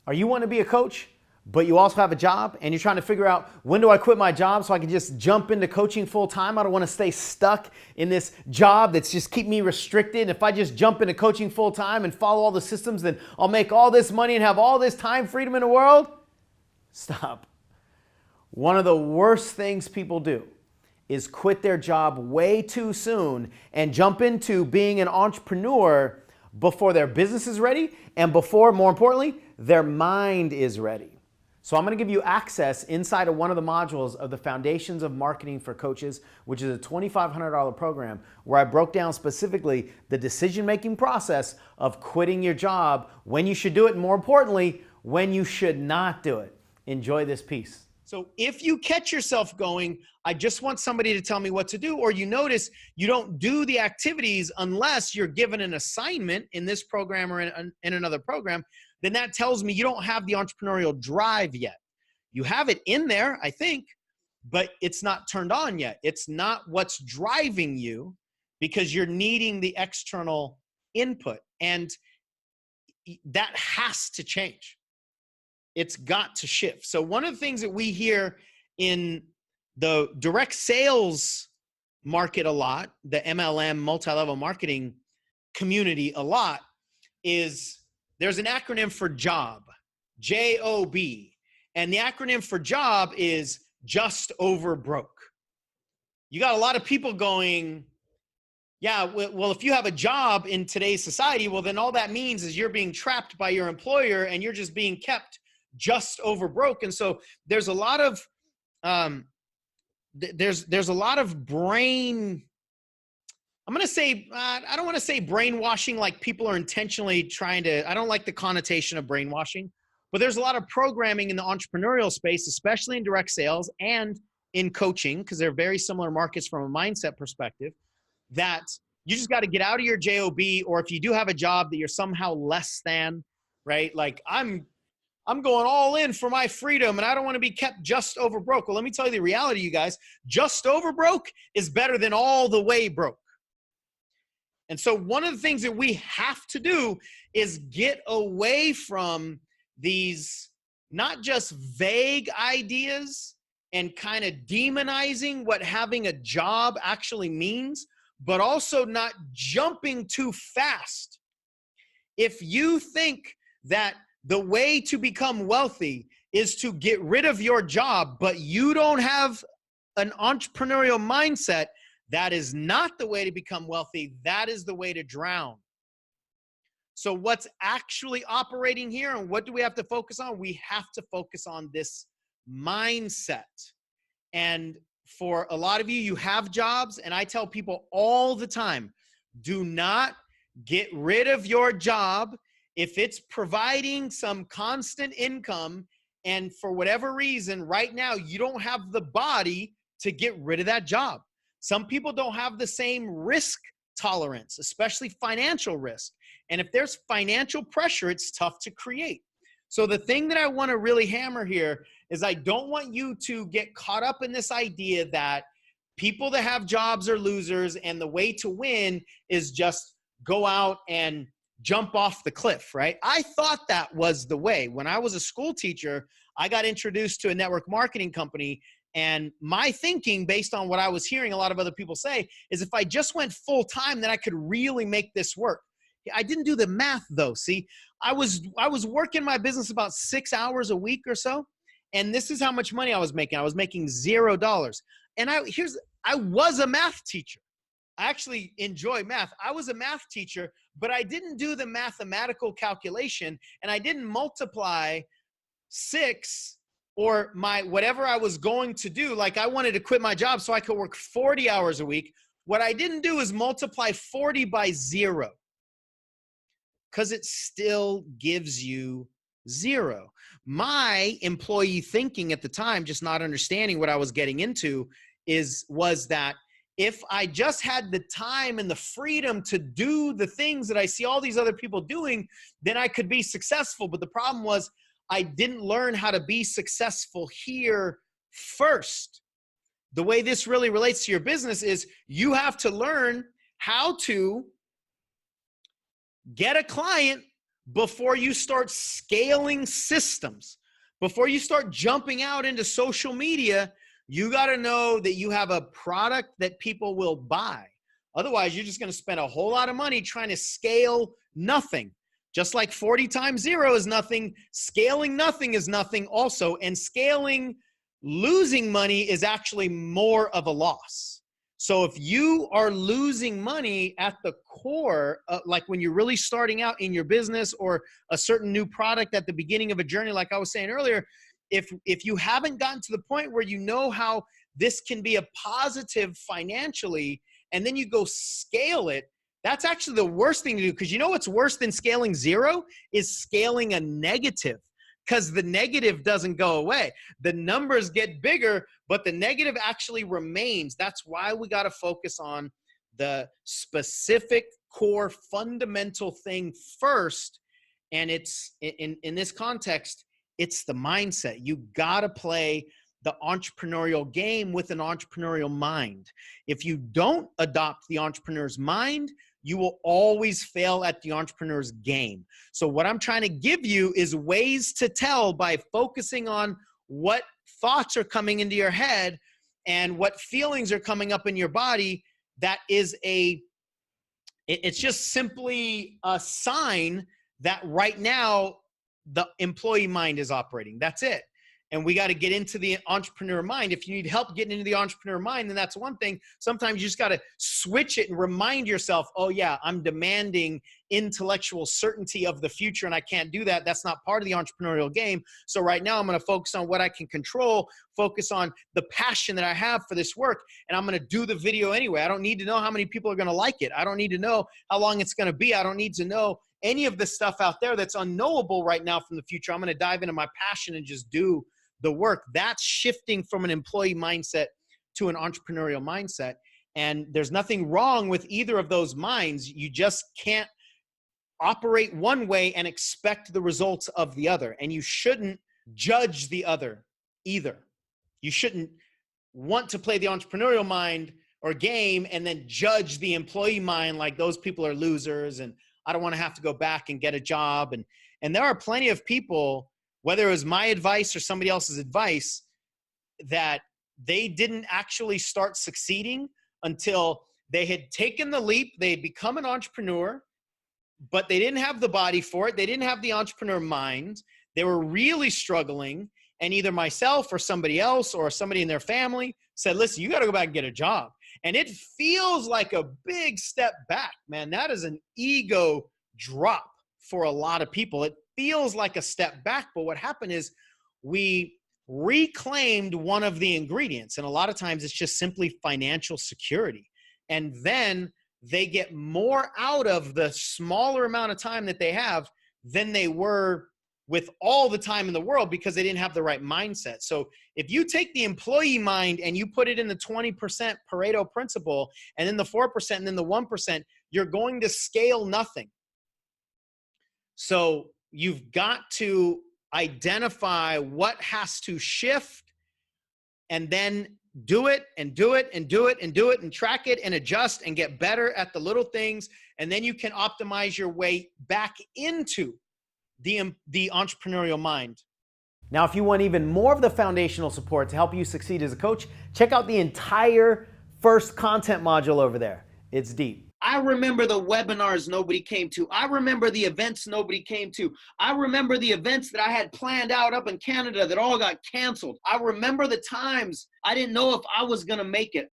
Are you wanting to be a coach, but you also have a job and you're trying to figure out, when do I quit my job so I can just jump into coaching full time? I don't want to stay stuck in this job that's just keep me restricted. And if I just jump into coaching full time and follow all the systems, then I'll make all this money and have all this time freedom in the world. Stop. One of the worst things people do is quit their job way too soon and jump into being an entrepreneur before their business is ready and before, more importantly, their mind is ready. So I'm going to give you access inside of one of the modules of the Foundations of Marketing for Coaches, which is a $2,500 program where I broke down specifically the decision-making process of quitting your job, when you should do it, and more importantly, when you should not do it. Enjoy this piece. So if you catch yourself going, I just want somebody to tell me what to do, or you notice you don't do the activities unless you're given an assignment in this program or in another program, then that tells me you don't have the entrepreneurial drive yet. You have it in there, I think, but it's not turned on yet. It's not what's driving you because you're needing the external input, and that has to change. It's got to shift. So one of the things that we hear in the direct sales market a lot, the MLM, multi-level marketing community a lot, is there's an acronym for JOB, J-O-B. And the acronym for JOB is just over broke. You got a lot of people going, yeah, well, if you have a job in today's society, well, then all that means is you're being trapped by your employer and you're just being kept just over broke. And so there's a lot of there's a lot of brain, I'm going to say, I don't want to say brainwashing, like people are intentionally trying to, I don't like the connotation of brainwashing, but there's a lot of programming in the entrepreneurial space, especially in direct sales and in coaching, because they're very similar markets from a mindset perspective, that you just got to get out of your JOB, or if you do have a job that you're somehow less than, right? Like I'm going all in for my freedom and I don't want to be kept just over broke. Well, let me tell you the reality, you guys. Just over broke is better than all the way broke. And so one of the things that we have to do is get away from these not just vague ideas and kind of demonizing what having a job actually means, but also not jumping too fast. If you think that the way to become wealthy is to get rid of your job, but you don't have an entrepreneurial mindset, that is not the way to become wealthy. That is the way to drown. So what's actually operating here and what do we have to focus on? We have to focus on this mindset. And for a lot of you, you have jobs, and I tell people all the time, do not get rid of your job if it's providing some constant income, and for whatever reason, right now, you don't have the body to get rid of that job. Some people don't have the same risk tolerance, especially financial risk. And if there's financial pressure, it's tough to create. So the thing that I want to really hammer here is I don't want you to get caught up in this idea that people that have jobs are losers and the way to win is just go out and jump off the cliff, right? I thought that was the way. When I was a school teacher, I got introduced to a network marketing company, and my thinking, based on what I was hearing a lot of other people say, is if I just went full time, then I could really make this work. I didn't do the math though. See, I was working my business about 6 hours a week or so, and this is how much money I was making. I was making $0. And I was a math teacher. I actually enjoy math. I was a math teacher, but I didn't do the mathematical calculation, and I didn't multiply 6 or my whatever I was going to do. Like I wanted to quit my job so I could work 40 hours a week. What I didn't do is multiply 40 by 0, because it still gives you 0. My employee thinking at the time, just not understanding what I was getting into, was that if I just had the time and the freedom to do the things that I see all these other people doing, then I could be successful. But the problem was I didn't learn how to be successful here first. The way this really relates to your business is you have to learn how to get a client before you start scaling systems, before you start jumping out into social media, you got to know that you have a product that people will buy. Otherwise, you're just going to spend a whole lot of money trying to scale nothing. Just like 40 times 0 is nothing, scaling nothing is nothing also. And scaling losing money is actually more of a loss. So if you are losing money at the core, like when you're really starting out in your business or a certain new product at the beginning of a journey, like I was saying earlier, if you haven't gotten to the point where you know how this can be a positive financially, and then you go scale it, that's actually the worst thing to do. Because you know what's worse than scaling 0 is scaling a negative, because the negative doesn't go away. The numbers get bigger, but the negative actually remains. That's why we got to focus on the specific core fundamental thing first. And it's in this context, it's the mindset. You got to play the entrepreneurial game with an entrepreneurial mind. If you don't adopt the entrepreneur's mind, you will always fail at the entrepreneur's game. So what I'm trying to give you is ways to tell by focusing on what thoughts are coming into your head and what feelings are coming up in your body. That is it's just simply a sign that right now the employee mind is operating. That's it. And we got to get into the entrepreneur mind. If you need help getting into the entrepreneur mind, then that's one thing. Sometimes you just got to switch it and remind yourself, oh yeah, I'm demanding intellectual certainty of the future and I can't do that. That's not part of the entrepreneurial game. So right now I'm going to focus on what I can control, focus on the passion that I have for this work. And I'm going to do the video anyway. I don't need to know how many people are going to like it. I don't need to know how long it's going to be. I don't need to know any of the stuff out there that's unknowable right now from the future. I'm going to dive into my passion and just do the work. That's shifting from an employee mindset to an entrepreneurial mindset. And there's nothing wrong with either of those minds. You just can't operate one way and expect the results of the other. And you shouldn't judge the other either. You shouldn't want to play the entrepreneurial mind or game and then judge the employee mind like those people are losers and I don't want to have to go back and get a job. And there are plenty of people, whether it was my advice or somebody else's advice, that they didn't actually start succeeding until they had taken the leap. They had become an entrepreneur, but they didn't have the body for it. They didn't have the entrepreneur mind. They were really struggling. And either myself or somebody else or somebody in their family said, listen, you got to go back and get a job. And it feels like a big step back, man. That is an ego drop for a lot of people. It feels like a step back, but what happened is we reclaimed one of the ingredients. And a lot of times it's just simply financial security. And then they get more out of the smaller amount of time that they have than they were with all the time in the world because they didn't have the right mindset. So if you take the employee mind and you put it in the 20% Pareto principle and then the 4% and then the 1%, you're going to scale nothing. So you've got to identify what has to shift and then do it and do it and do it and do it and track it and adjust and get better at the little things. And then you can optimize your way back into the entrepreneurial mind. Now, if you want even more of the foundational support to help you succeed as a coach, check out the entire first content module over there. It's deep. I remember the webinars nobody came to. I remember the events nobody came to. I remember the events that I had planned out up in Canada that all got canceled. I remember the times I didn't know if I was going to make it.